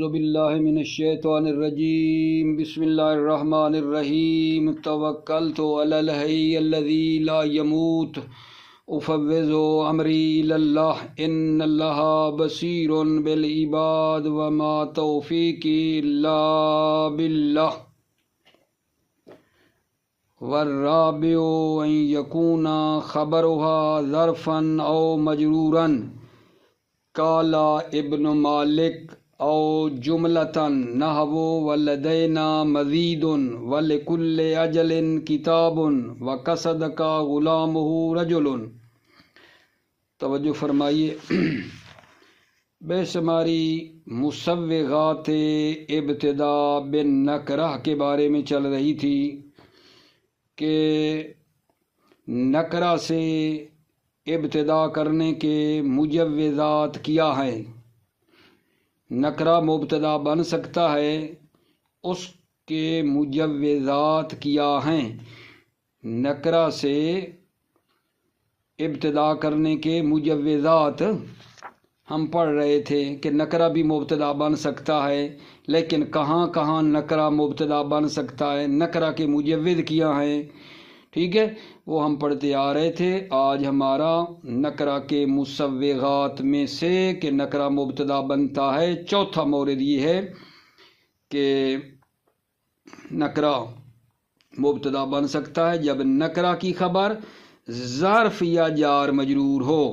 اعوذ باللہ من الشیطان الرجیم بسم اللہ الرحمن الرحیم توکلت علی الحی الذی لا یموت افوض امری الی اللہ ان اللہ بصیر بالعباد وما توفیقی الا باللہ والرابع ان یکون خبرها ظرفا او مجرورا قال ابن مالک او جملتاً نحو ولدینا مزید ولکل اجل کتاب وقصد کا غلامہ رجل۔ توجہ فرمائیے، بے شماری مسوغات ابتدا بالنکرہ کے بارے میں چل رہی تھی کہ نکرہ سے ابتدا کرنے کے مجوزات کیا ہیں۔ نکرہ مبتدا بن سکتا ہے، اس کے مجوزات کیا ہیں۔ نکرہ سے ابتدا کرنے کے مجوزات ہم پڑھ رہے تھے کہ نکرہ بھی مبتدا بن سکتا ہے، لیکن کہاں کہاں نکرہ مبتدا بن سکتا ہے، نکرہ کے مجوز کیا ہیں، ٹھیک ہے، وہ ہم پڑھتے آ رہے تھے۔ آج ہمارا نکرہ کے مسوغات میں سے کہ نکرہ مبتدا بنتا ہے، چوتھا مورد یہ ہے کہ نکرہ مبتدا بن سکتا ہے جب نکرہ کی خبر ظرف یا جار مجرور ہو۔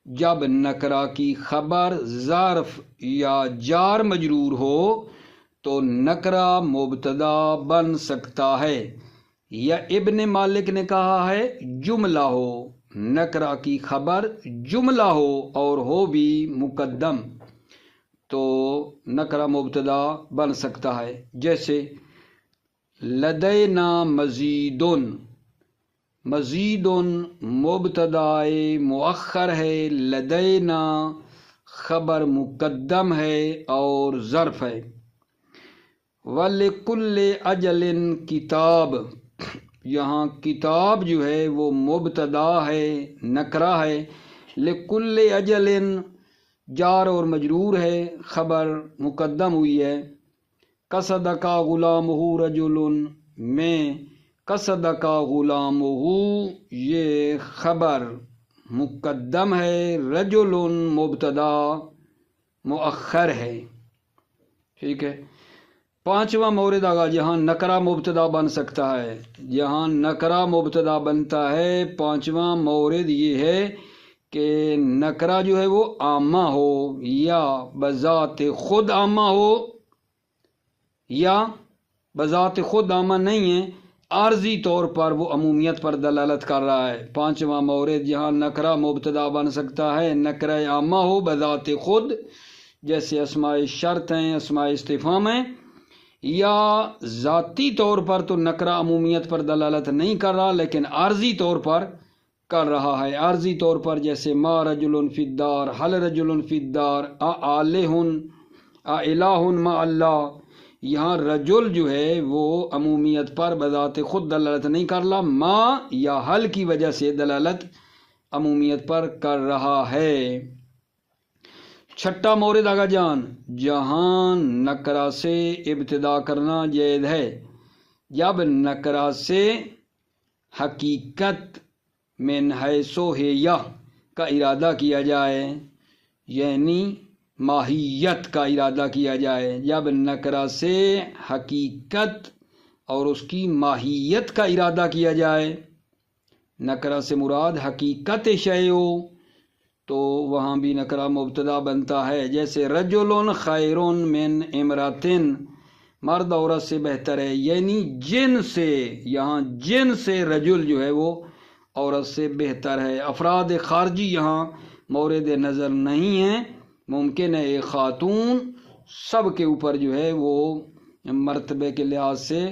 جب نکرہ کی خبر ظرف یا جار مجرور ہو تو نکرہ مبتدا بن سکتا ہے، یا ابن مالک نے کہا ہے جملہ ہو، نکرہ کی خبر جملہ ہو اور ہو بھی مقدم تو نکرہ مبتدا بن سکتا ہے۔ جیسے لدینا مزیدن، مزیدن مبتدا مؤخر ہے، لدینا خبر مقدم ہے اور ظرف ہے۔ وَلِكُلِّ أَجَلٍ کتاب، یہاں کتاب جو ہے وہ مبتدا ہے، نکرہ ہے، لکل اجل جار اور مجرور ہے، خبر مقدم ہوئی ہے۔ قصد کا غلامہ رجل میں قصد کا غلامہ یہ خبر مقدم ہے، رجل مبتدا مؤخر ہے، ٹھیک ہے۔ پانچواں مورد آگا جہاں نکرہ مبتدا بن سکتا ہے، جہاں نکرہ مبتدا بنتا ہے، پانچواں مورد یہ ہے کہ نکرہ جو ہے وہ عامہ ہو، یا بذات خود عامہ ہو، یا بذات خود عامہ نہیں ہے، عارضی طور پر وہ عمومیت پر دلالت کر رہا ہے۔ پانچواں مورد جہاں نکرہ مبتدا بن سکتا ہے، نکرہ عامہ ہو بذات خود، جیسے اسماء شرط ہیں، اسماء استفہام ہیں، یا ذاتی طور پر تو نکرہ عمومیت پر دلالت نہیں کر رہا لیکن عارضی طور پر کر رہا ہے۔ عارضی طور پر جیسے ما رجل فی الدار، حل رجل فی الدار، آلہ الہ ما اللہ، یہاں رجل جو ہے وہ عمومیت پر بذات خود دلالت نہیں کر رہا، ما یا حل کی وجہ سے دلالت عمومیت پر کر رہا ہے۔ چھٹا مورد آگا جان جہاں نکرہ سے ابتدا کرنا جائز ہے، جب نکرہ سے حقیقت من حیث ہیہ کا ارادہ کیا جائے، یعنی ماہیت کا ارادہ کیا جائے۔ جب نکرہ سے حقیقت اور اس کی ماہیت کا ارادہ کیا جائے، نکرہ سے مراد حقیقت شے ہو تو وہاں بھی نکرہ مبتدا بنتا ہے۔ جیسے رجل خیر من امراتن، مرد عورت سے بہتر ہے، یعنی جن سے، یہاں جن سے رجل جو ہے وہ عورت سے بہتر ہے۔ افراد خارجی یہاں مورد نظر نہیں ہیں، ممکن ہے ایک خاتون سب کے اوپر جو ہے وہ مرتبے کے لحاظ سے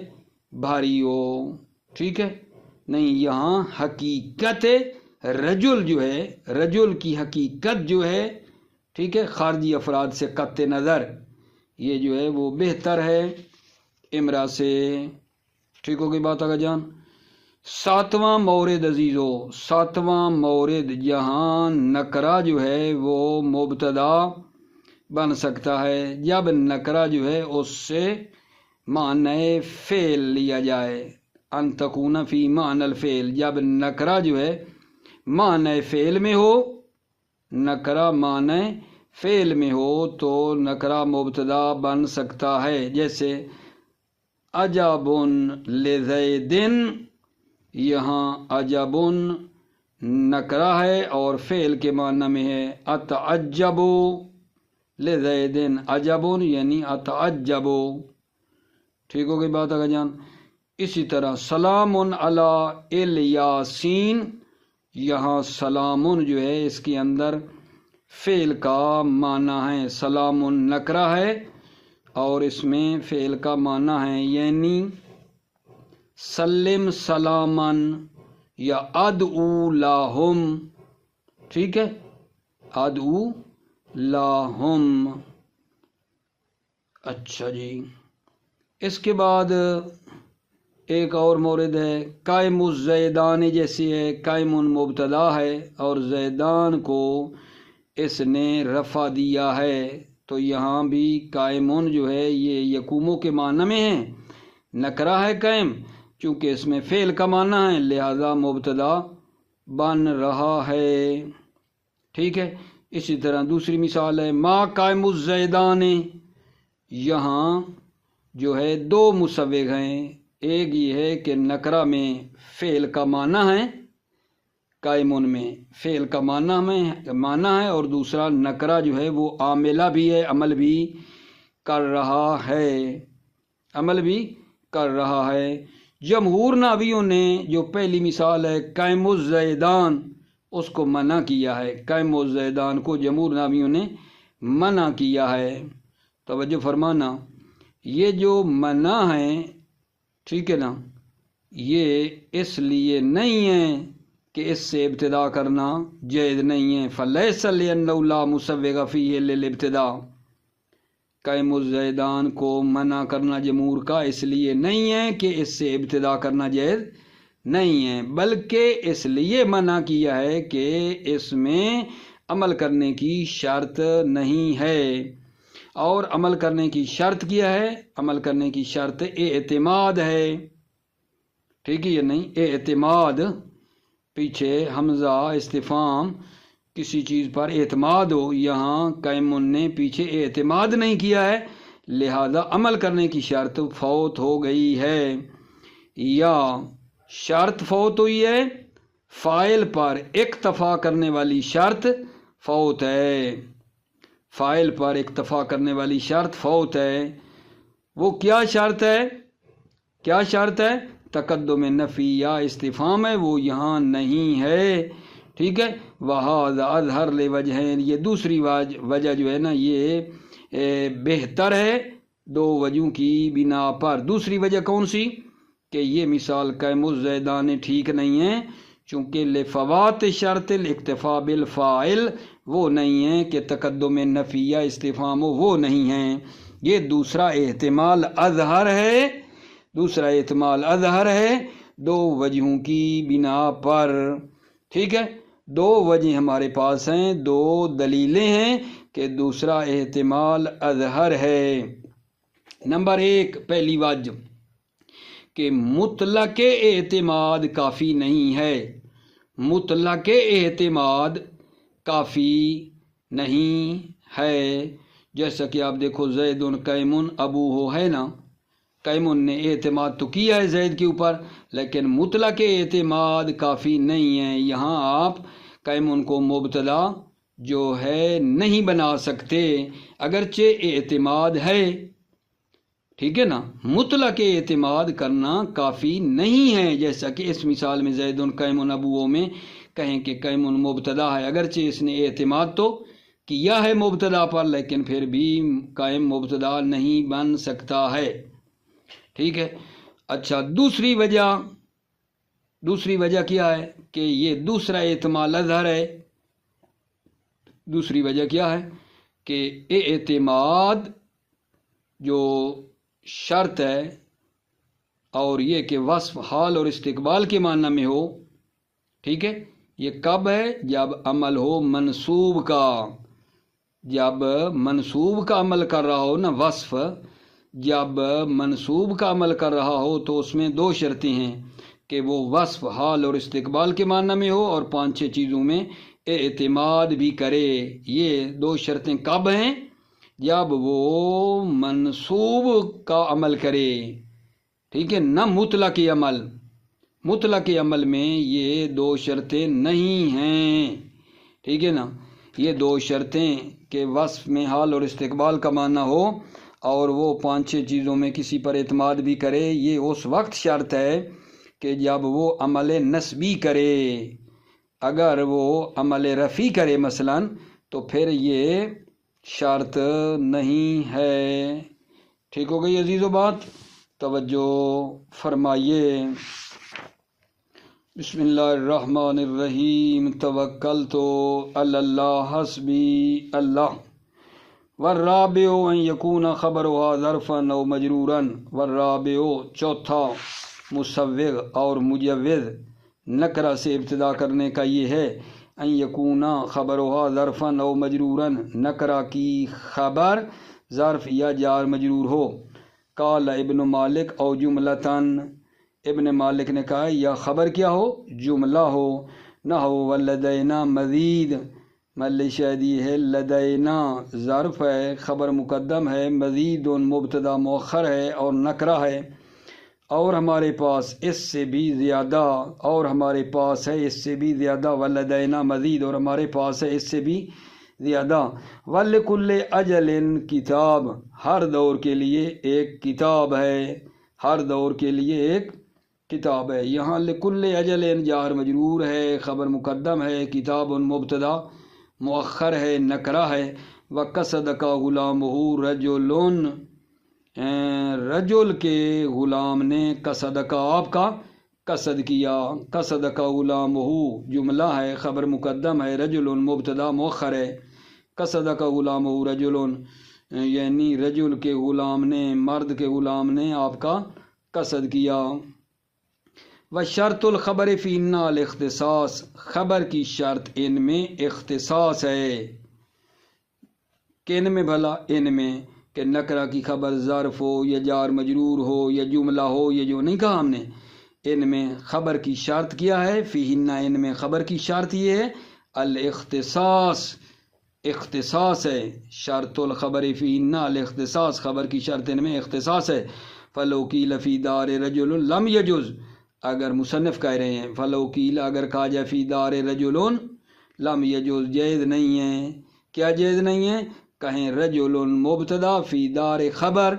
بھاری ہو، ٹھیک ہے، نہیں، یہاں حقیقت رجل جو ہے، رجل کی حقیقت جو ہے، ٹھیک ہے، خارجی افراد سے قطع نظر یہ جو ہے وہ بہتر ہے امرا سے، ٹھیک ہو گئی بات آگا جان۔ ساتواں مورد عزیزو، ساتواں مورد جہاں نکرہ جو ہے وہ مبتدا بن سکتا ہے جب نکرہ جو ہے اس سے معنی فعل لیا جائے، ان تکون فی معنی الفعل، جب نکرہ جو ہے معنی فعل میں ہو، نکرہ معنی فعل میں ہو تو نکرہ مبتدا بن سکتا ہے، جیسے عجب لزیدن، یہاں عجب نکرہ ہے اور فعل کے معنی میں ہے اتعجب لزیدن، عجب یعنی اتعجب، ٹھیک ہو گئی بات آگا جان۔ اسی طرح سلام علی الیاسین، یہاں سلام جو ہے اس کے اندر فعل کا معنی ہے، سلام نکرہ ہے اور اس میں فعل کا معنی ہے، یعنی سلم سلامن یا ادعو لاہم، ٹھیک ہے، ادعو لاہم۔ اچھا جی، اس کے بعد ایک اور مورد ہے قائم الزیدان، جیسی ہے قائم مبتدا ہے اور زیدان کو اس نے رفع دیا ہے، تو یہاں بھی قائمون جو ہے یہ یقوموں کے معنی میں ہے، نکرہ ہے قائم، چونکہ اس میں فعل کا معنی ہے لہذا مبتدا بن رہا ہے، ٹھیک ہے۔ اسی طرح دوسری مثال ہے ما قائم الزیدان، یہاں جو ہے دو مسوغ ہیں، ایک یہ ہے کہ نکرہ میں فعل کا معنی ہے، قائمون میں فعل کا معنی ہے، اور دوسرا نکرہ جو ہے وہ عاملہ بھی ہے، عمل بھی کر رہا ہے، عمل بھی کر رہا ہے۔ جمہور نحویوں نے جو پہلی مثال ہے قائم الزیدان اس کو منع کیا ہے، قائم الزیدان کو جمہور نحویوں نے منع کیا ہے، توجہ فرمانا، یہ جو منع ہے ٹھیک ہے نا، یہ اس لیے نہیں ہے کہ اس سے ابتدا کرنا جائز نہیں ہے، فَلَيْسَ لِأَنَّهُ لَا مُسَوِّغَ فِيهِ لِلْابْتِدَاء، قائم الزیدان کو منع کرنا جمہور کا اس لیے نہیں ہے کہ اس سے ابتدا کرنا جائز نہیں ہے، بلکہ اس لیے منع کیا ہے کہ اس میں عمل کرنے کی شرط نہیں ہے، اور عمل کرنے کی شرط کیا ہے؟ عمل کرنے کی شرط اعتماد ہے، ٹھیک ہے یا نہیں؟ اعتماد، پیچھے حمزہ استفہام، کسی چیز پر اعتماد ہو، یہاں قائمون نے پیچھے اعتماد نہیں کیا ہے لہذا عمل کرنے کی شرط فوت ہو گئی ہے، یا شرط فوت ہوئی ہے، فاعل پر اکتفا کرنے والی شرط فوت ہے، فاعل پر اکتفا کرنے والی شرط فوت ہے، وہ کیا شرط ہے؟ کیا شرط ہے؟ تقدم نفی یا استفہام ہے، وہ یہاں نہیں ہے، ٹھیک ہے۔ وَهَذَا أَظْهَرُ لِوَجْهَيْنِ، یہ دوسری وجہ جو ہے نا یہ بہتر ہے دو وجہوں کی بنا پر۔ دوسری وجہ کون سی؟ کہ یہ مثال قائم الزیدان ٹھیک نہیں ہے، چونکہ لفوات شرط الاکتفاء بالفاعل وہ نہیں ہے کہ تقدم نفی یا استفہام وہ نہیں ہے، یہ دوسرا احتمال اظہر ہے، دوسرا احتمال اظہر ہے دو وجہوں کی بنا پر، ٹھیک ہے۔ دو وجہ ہمارے پاس ہیں، دو دلیلیں ہیں کہ دوسرا احتمال اظہر ہے۔ نمبر ایک، پہلی وجہ کہ مطلق اعتماد کافی نہیں ہے، مطلق اعتماد کافی نہیں ہے، جیسا کہ آپ دیکھو زید قائمون ابوہ ہے نا، قائمون نے اعتماد تو کیا ہے زید کے اوپر لیکن مطلق اعتماد کافی نہیں ہے، یہاں آپ قائمون کو مبتدا جو ہے نہیں بنا سکتے اگرچہ اعتماد ہے، ٹھیک ہے نا، مطلق اعتماد کرنا کافی نہیں ہے، جیسا کہ اس مثال میں زید قائمون ابوہ میں کہیں کہ قائمون مبتدا ہے، اگرچہ اس نے اعتماد تو کیا ہے مبتدا پر لیکن پھر بھی قائم مبتدا نہیں بن سکتا ہے، ٹھیک ہے۔ اچھا، دوسری وجہ کیا ہے؟ کہ یہ دوسرا احتمال اظہر ہے، دوسری وجہ کیا ہے؟ کہ اعتماد جو شرط ہے اور یہ کہ وصف حال اور استقبال کے معنی میں ہو، ٹھیک ہے، یہ کب ہے؟ جب عمل ہو منصوب کا، جب منصوب کا عمل کر رہا ہو نا، وصف جب منصوب کا عمل کر رہا ہو تو اس میں دو شرطیں ہیں کہ وہ وصف حال اور استقبال کے معنی میں ہو اور 5-6 چیزوں میں اعتماد بھی کرے۔ یہ دو شرطیں کب ہیں؟ جب وہ منصوب کا عمل کرے، ٹھیک ہے نہ مطلق عمل۔ مطلق عمل میں یہ دو شرطیں نہیں ہیں، ٹھیک ہے نا۔ یہ دو شرطیں کہ وصف میں حال اور استقبال کا معنی ہو اور وہ 5-6 چیزوں میں کسی پر اعتماد بھی کرے، یہ اس وقت شرط ہے کہ جب وہ عمل نسبی کرے۔ اگر وہ عمل رفعی کرے مثلا تو پھر یہ شرط نہیں ہے۔ ٹھیک ہو گئی عزیزو بات؟ توجہ فرمائیے۔ بسم اللہ الرحمن الرحیم۔ توکلت علی اللہ حسبی اللہ۔ والرابع ان یکون خبرها ظرفا او مجرورا۔ والرابع چوتھا مسوغ اور مجوز نکرہ سے ابتدا کرنے کا یہ ہے ان یکون خبرها ظرفا او مجرورا، نکرہ کی خبر ظرف یا جار مجرور ہو۔ قال ابن مالک او جملتن، ابن مالک نے کہا یا خبر کیا ہو؟ جملہ ہو۔ نحو ولدینا مزید، مل شاید یہ ہے لدینا ظرف ہے، خبر مقدم ہے، مزید مبتدا مؤخر ہے اور نکرہ ہے، اور ہمارے پاس اس سے بھی زیادہ، اور ہمارے پاس ہے اس سے بھی زیادہ، ولدینا مزید اور ہمارے پاس ہے اس سے بھی زیادہ۔ ولکل اجل کتاب، ہر دور کے لیے ایک کتاب ہے، ہر دور کے لیے ایک کتاب ہے۔ یہاں لکل اجل جار مجرور ہے، خبر مقدم ہے، کتاب مبتدا مؤخر ہے، نکرہ ہے۔ وقصد کا غلامہ رجل، رجل کے غلام نے قصد کا آپ کا قصد کیا، قصد کا غلامہ جملہ ہے، خبر مقدم ہے، رجل مبتدا مؤخر ہے، قصد کا غلامہ رجل یعنی رجل کے غلام نے، مرد کے غلام نے آپ کا قصد کیا۔ وشرط الخبر فی ان الاختصاص، خبر کی شرط ان میں اختصاص ہے۔ کن میں بھلا؟ ان میں کہ نکرہ کی خبر ظرف ہو یا جار مجرور ہو یا جملہ ہو، یہ جو نہیں کہا ہم نے، ان میں خبر کی شرط کیا ہے؟ فیہن، ان میں خبر کی شرط یہ ہے الاختصاص، اختصاص ہے۔ شرط الخبر فیہن الاختصاص، خبر کی شرط ان میں اختصاص ہے۔ فلو قیل فی دار رجل لم یجز، اگر مصنف کہہ رہے ہیں فلو قیل، اگر کہا جائے فی دار رجل لم یجز، جائز نہیں ہے۔ کیا جائز نہیں ہے؟ کہیں رجل مبتدا فی دار خبر،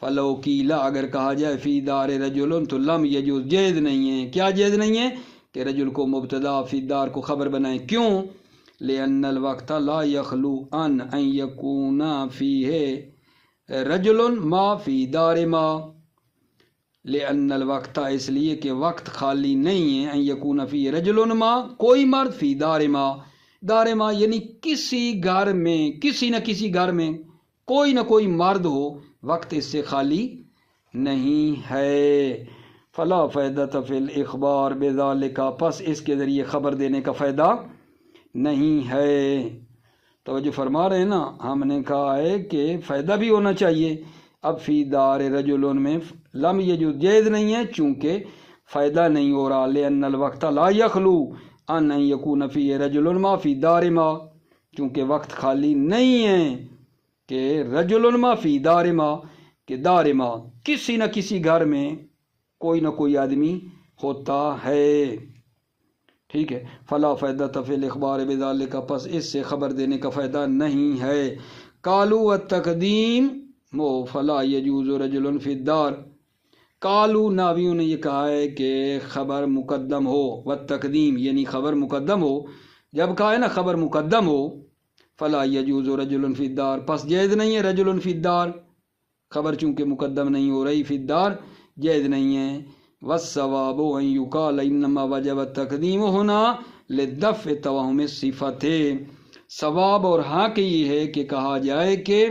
فلو قیل اگر کہا جائے فی دار رجل تو لم یجز، جائز نہیں ہے۔ کیا جائز نہیں ہے؟ کہ رجل کو مبتدا فی دار کو خبر بنائیں۔ کیوں؟ لأن الوقت لا یخلو ان یکون فیہ رجل ما فی دار ما، لأن الوقت اس لیے کہ وقت خالی نہیں ہے، ان یکون فی رجل ما کوئی مرد، فی دار ما، دار ما یعنی کسی گھر میں، کسی نہ کسی گھر میں کوئی نہ کوئی مرد ہو، وقت اس سے خالی نہیں ہے۔ فلا فائدۃ فی الاخبار بذالک، پس اس کے ذریعے خبر دینے کا فائدہ نہیں ہے۔ توجہ فرما رہے ہیں نا، ہم نے کہا ہے کہ فائدہ بھی ہونا چاہیے۔ اب فی دار رجل میں لم یجوز، جائز نہیں ہے چونکہ فائدہ نہیں ہو رہا۔ لأن الوقت لا یخلو ان یکون فی رجل ما فی دار ما، چونکہ وقت خالی نہیں ہے کہ رجل ما فی دار ما، کہ دار ما کسی نہ کسی گھر میں کوئی نہ کوئی آدمی ہوتا ہے۔ ٹھیک ہے۔ فلا فائدۃ فی الاخبار بذالک، پس اس سے خبر دینے کا فائدہ نہیں ہے۔ قالوا التقدیم مو فلا یجوز رجل فی الدار، قالوا ناویوں نے یہ کہا ہے کہ خبر مقدم ہو، والتقدیم یعنی خبر مقدم ہو، جب کہا ہے نا خبر مقدم ہو، فلا یجوز رجل فی الدار، پس جائز نہیں ہے رجل فی الدار، خبر چونکہ مقدم نہیں ہو رہی، فی الدار جائز نہیں ہے۔ والصواب ان یقال انما وجب التقدیم ہونا لدفع توہم الصفت، ثواب اور حق یہ ہے کہ کہا جائے کہ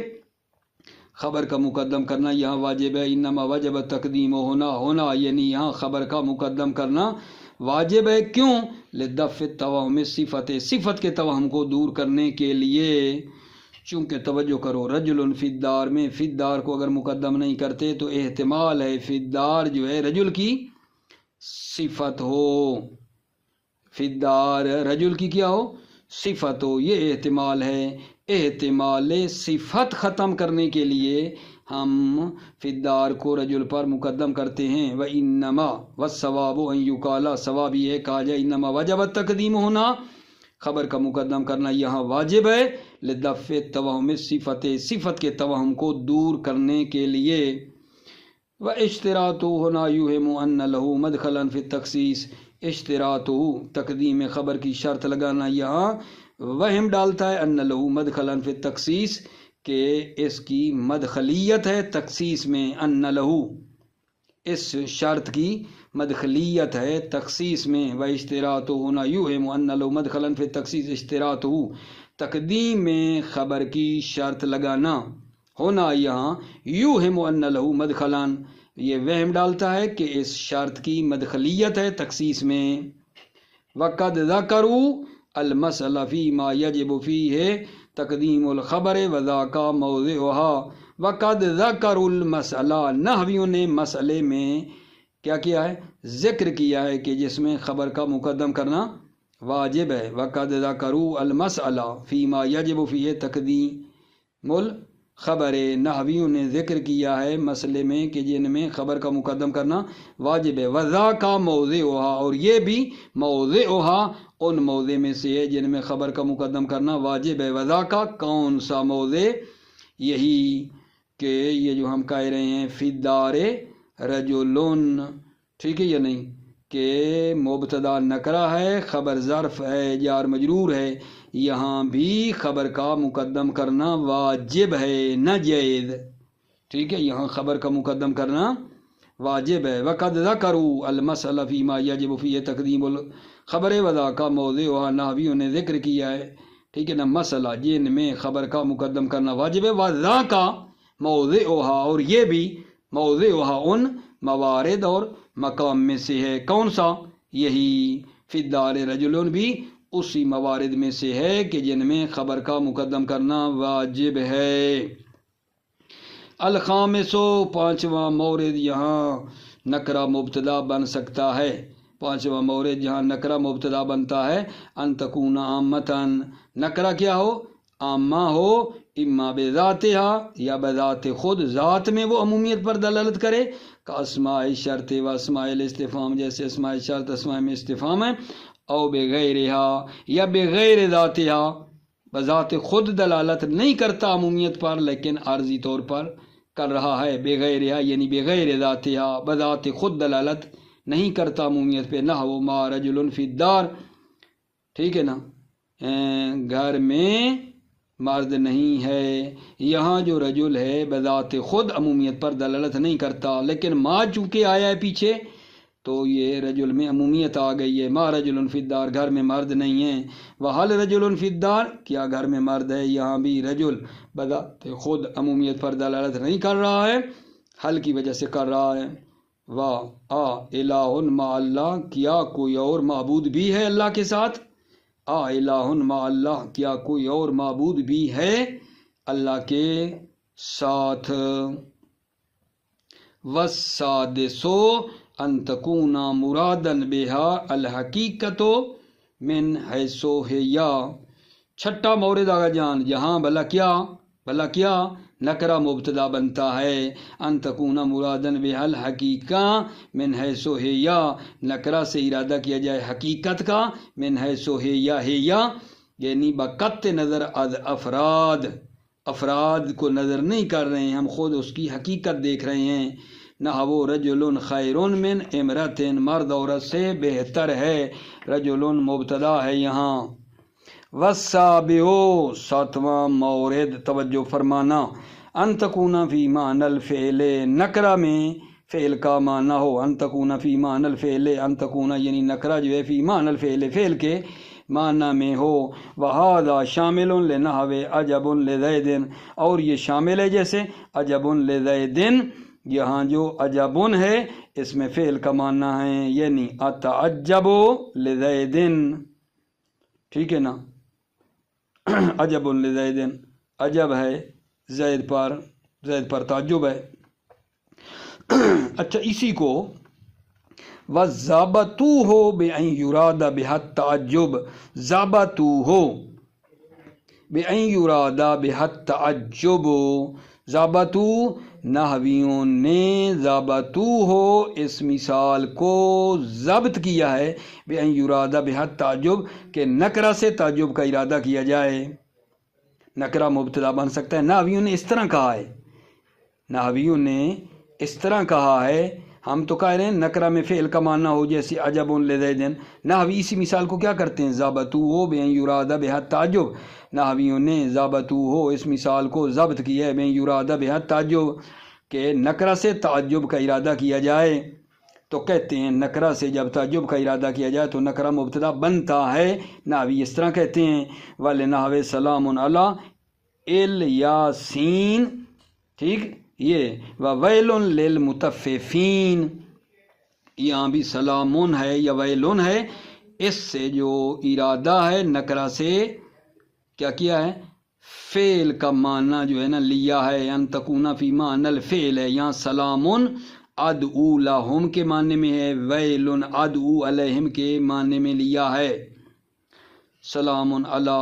خبر کا مقدم کرنا یہاں واجب ہے، انما وجب تقدیم ہونا یعنی یہاں خبر کا مقدم کرنا واجب ہے۔ کیوں؟ لدفع توہم صفت، صفت کے توہم کو دور کرنے کے لیے۔ چونکہ توجہ کرو رجل فی الدار میں فی الدار کو اگر مقدم نہیں کرتے تو احتمال ہے فی الدار جو ہے رجل کی صفت ہو، فی الدار رجل کی کیا ہو، صفت ہو، یہ احتمال ہے۔ احتمال صفت ختم کرنے کے لیے ہم فی الدار کو رجل پر مقدم کرتے ہیں۔ وَإِنَّمَا وَالصَّوَابُ أَن يُقَالَ، صواب یہ کہا جائے انما وجب التقدیم ہونا، خبر کا مقدم کرنا یہاں واجب ہے، لدفع توہم صفت، صفت کے توہم کو دور کرنے کے لیے۔ واشتراطہ ہونا یوہم ان لہ مدخلا فی التخصیص، اشتراطہ تقدیم خبر کی شرط لگانا یہاں وہم ڈالتا ہے، ان لہ مدخلا فی التخصیص کہ اس کی مدخلیت ہے تخصیص میں، ان لہ اس شرط کی مدخلیت ہے تخصیص میں۔ واشتراطہ ہونا یوہم ان لہ مدخلا فی التخصیص، اشتراطہ تقدیم میں خبر کی شرط لگانا ہونا یہاں یوہم ان لہ مدخلا، یہ وہم ڈالتا ہے کہ اس شرط کی مدخلیت ہے تخصیص میں۔ وقد ذکروا المسئلہ فیما یجب فیہ تقدیم الخبر وذاک موضعها، وقد ذکروا المسئلہ، نحویوں نے مسئلے میں کیا کیا ہے، ذکر کیا ہے کہ جس میں خبر کا مقدم کرنا واجب ہے۔ وقد ذکروا المسئلہ فیما یجب فیہ تقدیم الخبر، نحویوں نے ذکر کیا ہے مسئلے میں کہ جن میں خبر کا مقدم کرنا واجب ہے۔ وذاک موضعها، اور یہ بھی موضعها ان موضع میں سے ہے جن میں خبر کا مقدم کرنا واجب ہے۔ وذاک کون سا موضع، یہی کہ یہ جو ہم کہہ رہے ہیں فی الدار رجلن، ٹھیک ہے یا نہیں، کہ مبتدا نکرہ ہے، خبر ظرف ہے، جار مجرور ہے، یہاں بھی خبر کا مقدم کرنا واجب ہے نہ جائز، ٹھیک ہے، یہاں خبر کا مقدم کرنا واجب ہے۔ وقد ذکروا المسئلہ فیما یجب فیہ تقدیم الخبر وذاک موضعها، نحویوں نے ذکر کیا ہے، ٹھیک ہے نا، مسئلہ جن میں خبر کا مقدم کرنا واجب ہے، وذاک موضعها، اور یہ بھی موضعها ان موارد اور مقام میں سے ہے، کون سا، یہی فی الدار رجل بھی اسی موارد میں سے ہے کہ جن میں خبر کا مقدم کرنا واجب ہے۔ الخامس، پانچواں مورد یہاں نکرہ مبتدا بن سکتا ہے، پانچواں مورد جہاں نکرہ مبتدا بنتا ہے، ان تکون عامتاً، نکرہ کیا ہو، عامہ ہو، اما بذاتہا یا بذات خود، ذات میں وہ عمومیت پر دلالت کرے، کا اسماء شرط و اسماء الاستفہام، جیسے اسماء شرط اسماء میں استفہام ہے، او بغیرہا یا بغیر ذاتہا، بذات خود دلالت نہیں کرتا عمومیت پر لیکن عارضی طور پر کر رہا ہے، بغیرہا یعنی بغیر ذاتہا، بذات خود دلالت نہیں کرتا عمومیت پہ، نحو ما رجل فی الدار، ٹھیک ہے نا، گھر میں مرد نہیں ہے، یہاں جو رجل ہے بذات خود عمومیت پر دلالت نہیں کرتا، لیکن ما چونکہ آیا ہے پیچھے تو یہ رجل میں عمومیت آ گئی ہے، ما رجل فی الدار، گھر میں مرد نہیں ہے، وحل رجل فی الدار، کیا گھر میں مرد ہے، یہاں بھی رجل بذات خود عمومیت پر دلالت نہیں کر رہا ہے، حل کی وجہ سے کر رہا ہے۔ الہ مع اللہ، کیا کوئی اور معبود بھی ہے اللہ کے ساتھ، الہ مع اللہ، کیا کوئی اور معبود بھی ہے اللہ کے ساتھ۔ والسادس ان تکون مرادن بہا الحقیقت من حیث ہی، چھٹا مورد آگا جان جہاں بھلا کیا نکرہ مبتدا بنتا ہے، ان تکون مرادن بہا الحقیقہ من حیث ہی، نکرہ سے ارادہ کیا جائے حقیقت کا، من حیث ہی یعنی بقطع نظر از افراد کو نظر نہیں کر رہے ہیں، ہم خود اس کی حقیقت دیکھ رہے ہیں، نحو رجل خیر من امرأۃ، مرد عورت سے بہتر ہے، رجل مبتدا ہے یہاں۔ والسابع، ساتواں مورد توجہ فرمانا، ان تکون فی معنی الفعل، نکرہ میں فعل کا معنی ہو، ان تکون فی معنی الفعل، ان تکون یعنی نکرہ جو ہے فی معنی الفعل، فعل کے معنی میں ہو، وہذا شامل لنحو عجب لزید، اور یہ شامل ہے جیسے عجب لزید، یہاں جو عجب ہے اس میں فعل کا معنی ہے، یعنی اتعجب لزید، ٹھیک ہے نا، عجب لزید، عجب ہے، زید پر تعجب ہے۔ اچھا اسی کو وَزَابَتُوهُ بِأَن يُرَادَ بِهَا التَّعَجُّبُ، زَابَتُوهُ بِأَن يُرَادَ بِهَا التَّعَجُّبُ، زابطو نحویوں نے زابطوه اس مثال کو ضبط کیا ہے بِأَن يُرَادَ بِهَا التَّعَجُّبُ کہ نکرہ سے تعجب کا ارادہ کیا جائے۔ نکرہ مبتدا بن سکتا ہے، نحویوں نے اس طرح کہا ہے، نحویوں نے اس طرح کہا ہے۔ ہم تو کہہ رہے ہیں نکرہ میں فعل کا معنی ہو، جیسے عجب لذید، نحوی اسی مثال کو کیا کرتے ہیں، ضابطوه بِأَن يُرَادَ بِهَا التَّعَجُّبُ، نحویوں نے ضابطوه اس مثال کو ضبط کیا ہے بِأَن يُرَادَ بِهَا التَّعَجُّبُ کہ نکرہ سے تعجب کا ارادہ کیا جائے۔ تو کہتے ہیں نکرہ سے جب تعجب کا ارادہ کیا جائے تو نکرہ مبتدا بنتا ہے، نحوی اس طرح کہتے ہیں وَلِنَحْوِ سَلَامٌ عَلَىٰ الْيَاسِينَ، ٹھیک، یہ وَوَيْلٌ لِلْمُطَفِّفِينَ، یہاں بھی سلامون ہے یا ویلون ہے، اس سے جو ارادہ ہے نکرہ سے کیا کیا ہے، فعل کا معنی جو ہے نا لیا ہے، ان تکون فی معنی الفعل ہے، یہاں سلامون ادعو لہم کے معنی میں ہے، ویلن ادعو علیہم کے معنی میں لیا ہے۔ سلام علی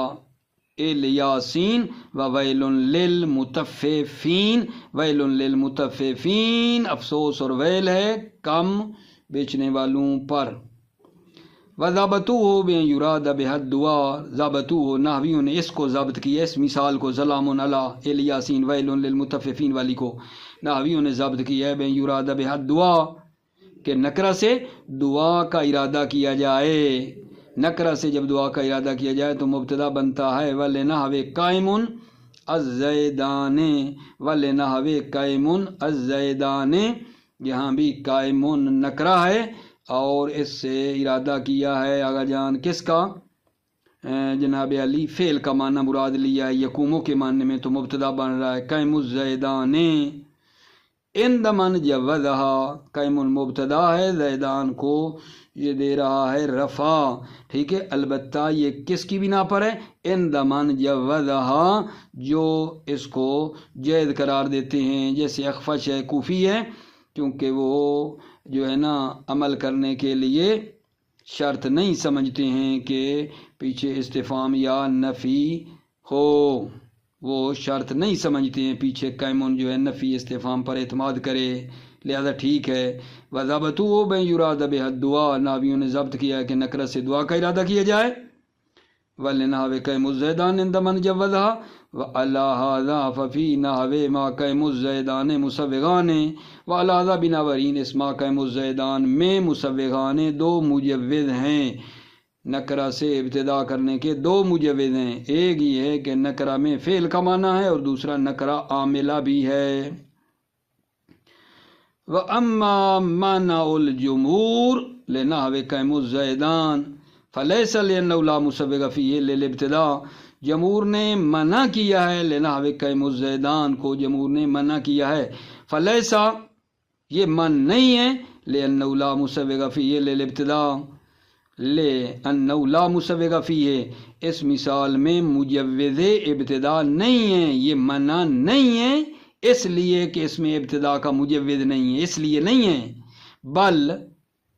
الیاسین وویل للمطففین، ویل للمطففین افسوس اور ویل ہے کم بیچنے والوں پر۔ وَضَابَطُوهُ بِأَن يُرَادَ بِهَا الدُّعَاء، ضابطوه نحویوں نے اس کو ضبط کیا، اس مثال کو سلام علی الیاسین ویل للمطففین والی کو نحویوں نے ضبط کیا ہے بِأَن يُرَادَ بِهَا الدُّعَاء کہ نکرہ سے دعا کا ارادہ کیا جائے۔ نکرہ سے جب دعا کا ارادہ کیا جائے تو مبتدا بنتا ہے وَلِنَحْوِ قَائِمٌ الزَّیدَانِ، وَلِنَحْوِ قَائِمٌ الزَّیدَانِ، یہاں بھی قائمون نکرہ ہے اور اس سے ارادہ کیا ہے آغا جان کس کا، جناب علی فعل کا معنی مراد لیا ہے یقوموں کے معنی میں، تو مبتدا بن رہا ہے قائم الزیدان، اندمن جوزہا، قائم مبتدا ہے، زیدان کو یہ دے رہا ہے رفع، ٹھیک ہے، البتہ یہ کس کی بنا پر ہے، اندمن جوزہا، جو اس کو جید قرار دیتے ہیں، جیسے اخفش ہے کوفی ہے، کیونکہ وہ جو ہے نا عمل کرنے کے لیے شرط نہیں سمجھتے ہیں کہ پیچھے استفہام یا نفی ہو، وہ شرط نہیں سمجھتے ہیں پیچھے قائمون جو ہے نفی استفہام پر اعتماد کرے، لہذا ٹھیک ہے۔ وَضَابَطُوهُ بِأَن يُرَادَ بِهَا الدُّعَاء، نحویوں نے ضبط کیا ہے کہ نکرہ سے دعا کا ارادہ کیا جائے، وَلِنَحْوِ قَائِمُ الزَّیدَانِ عِندَمَن جَوَّزَهَا، وَعَلَىٰ هَٰذَا فَفِي نَحْوِ مَا قَائِمُ الزَّیدَانِ مُسَوِّغَانِ، وَعَلَىٰ هَٰذَا بنابراین اس ما قائم الزیدان میں مسوغان دو مجوز ہیں، نکرہ سے ابتدا کرنے کے دو مجوز ہیں، ایک یہ ہے کہ نکرہ میں فعل کا معنی ہے اور دوسرا نکرہ عاملہ بھی ہے۔ وَأَمَّا مَنْعُ الْجُمْهُورِ لِنَحْوِ قَائِمُ الزَّیدَانِ فَلَيْسَ لِأَنَّهُ لَا مُسَوِّغَ فِيهِ لِلْابْتِدَاءِ، جمہور نے منع کیا ہے لِنَحْوِ قَائِمُ الزَّیدَانِ کو، جمہور نے منع کیا ہے، فَلَيْسَ یہ من نہیں ہے، لِأَنَّهُ لَا مُسَوِّغَ فِيهِ لِلْابْتِدَاءِ، لِأَنَّهُ لَا مُسَوِّغَ فِيهِ اس مثال میں مجوز ابتدا نہیں ہے، یہ منع نہیں ہے اس لیے کہ اس میں ابتدا کا مجوز نہیں ہے، اس لیے نہیں ہے، بل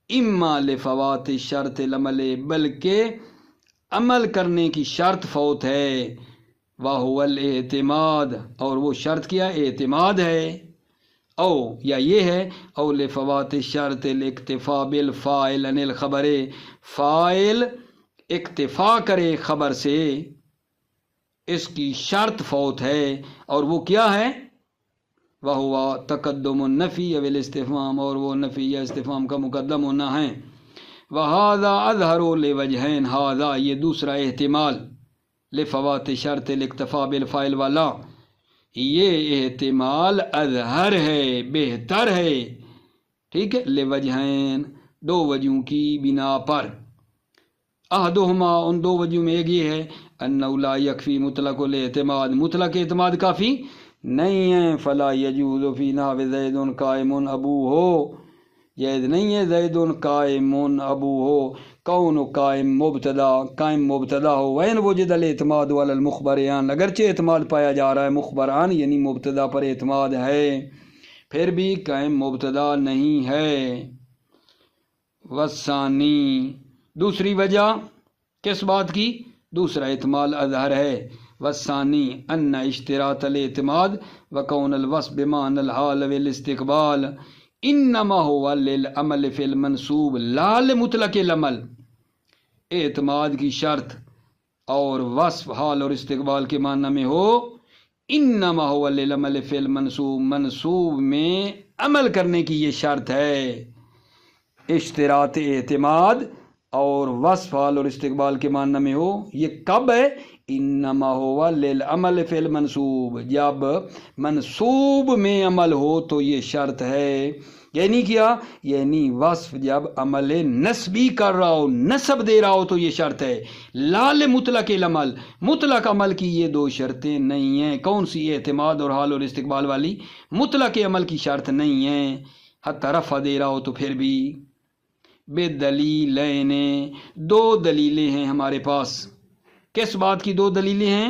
اما لفوات شرط العمل، بلکہ عمل کرنے کی شرط فوت ہے، وَهُوَ الاعتماد، اور وہ شرط کیا اعتماد ہے، او یا یہ ہے او لفوات شرط الاکتفاء بالفاعل عن الخبر، فاعل اکتفا کرے خبر سے، اس کی شرط فوت ہے، اور وہ کیا ہے، وَهُوَ تقدم النفی او الاستفہام، اور وہ نفی یا استفہام کا مقدم ہونا ہے، وَهَذَا أَظْهَرُ لِوَجْهَيْنِ، هذا یہ دوسرا احتمال لفوات شرط الاکتفاء بالفاعل والا، یہ احتمال اظہر ہے، بہتر ہے، ٹھیک ہے، لوجہین دو وجہوں کی بنا پر، احدہما ان دو وجہوں میں ایک یہ ہے انہ لا یکفی مطلق الاعتماد، مطلق اعتماد کافی نہیں ہے، فلا یجوز فی نحو زید قائم ابوہ، جائز نہیں ہے زید قائم ابوہ کون قائم مبتدا، قائم مبتدا ہو، وین وجد الاعتماد علی المخبر عن، اگرچہ اعتماد پایا جا رہا ہے مخبر عن یعنی مبتدا پر اعتماد ہے، پھر بھی قائم مبتدا نہیں ہے۔ والثانی، دوسری وجہ کس بات کی؟ دوسرا احتمال اظہر ہے۔ والثانی ان اشتراط الاعتماد وکون الوصف بمعنى الحال والاستقبال انما هو للعمل فی المنصوب لا لمطلق العمل، اعتماد کی شرط اور وصف حال اور استقبال کے معنی میں ہو، انما هو للعمل فی المنصوب، منصوب میں عمل کرنے کی یہ شرط ہے۔ اشتراط اعتماد اور وصف حال اور استقبال کے معنی میں ہو، یہ کب ہے؟ انما ہوا للعمل فی المنصوب، جب منصوب میں عمل ہو تو یہ شرط ہے۔ یعنی کیا؟ یعنی وصف جب عمل نسبی کر رہا ہو، نسب دے رہا ہو تو یہ شرط ہے۔ لال مطلق العمل، مطلق عمل کی یہ دو شرطیں نہیں ہیں۔ کون سی؟ اعتماد اور حال اور استقبال والی، مطلق عمل کی شرط نہیں ہے۔ حتی رفع دے رہا ہو تو پھر بھی بے دلیلین، دو دلیلیں ہیں ہمارے پاس۔ کس بات کی دو دلیلیں ہیں؟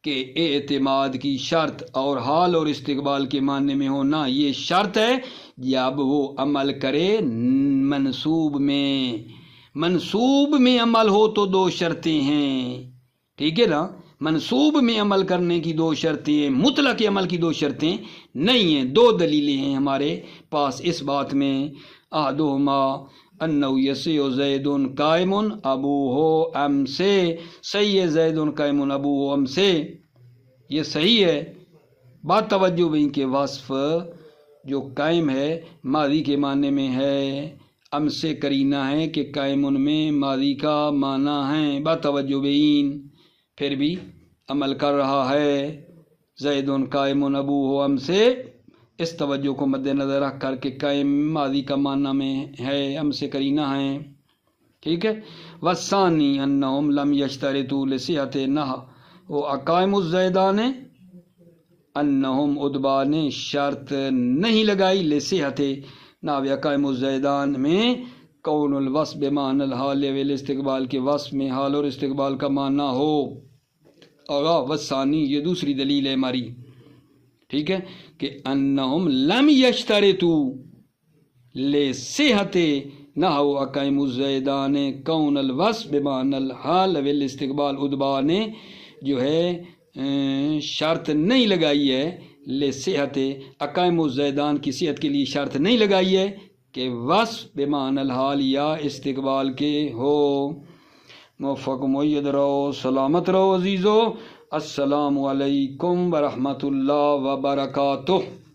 کہ اعتماد کی شرط اور حال اور استقبال کے معنی میں ہونا یہ شرط ہے جب وہ عمل کرے منصوب میں، منصوب میں عمل ہو تو دو شرطیں ہیں، ٹھیک ہے نا؟ منصوب میں عمل کرنے کی دو شرطیں ہیں، مطلق عمل کی دو شرطیں نہیں ہیں۔ دو دلیلیں ہیں ہمارے پاس اس بات میں۔ احدہما انہ یصح زید قائم ابوہ ام سے، صحیح ہے زید قائم ابوہ ام سے، یہ صحیح ہے۔ بات توجہ بھی کہ وصف جو قائم ہے ماضی کے معنی میں ہے، ام سے قرینہ ہے کہ قائم میں ماضی کا معنی ہے، بات توجہ بین، پھر بھی عمل کر رہا ہے۔ زید قائم ابوہ ام سے اس توجہ کو مد نظر رکھ کر کے قائم ماضی کا معنی میں ہے، ہم سے قرینہ ہیں، ٹھیک ہے۔ والثانی انہم لم یشترطوا لصحت نہ، وہ اقائم الزیدان انہم ادبا نے شرط نہیں لگائی لصحت نہ اقائم الزیدان میں کون الوصف بمعنی الحال والاستقبال کے وصف میں حال اور استقبال کا معنی ہو۔ والثانی، یہ دوسری دلیل ہے ہماری، ٹھیک ہے، کہ انہم لم یشترطوا لصحت نحو اقائم الزیدان کون الوصف بمعنی الحال والاستقبال، ادبا نے جو ہے شرط نہیں لگائی ہے لصحت، اقائم الزیدان کی صحت کے لیے شرط نہیں لگائی ہے کہ وصف بمعنی الحال یا استقبال کے ہو۔ موفق مؤید رہو، سلامت رہو عزیزو، السلام علیکم ورحمۃ اللہ وبرکاتہ۔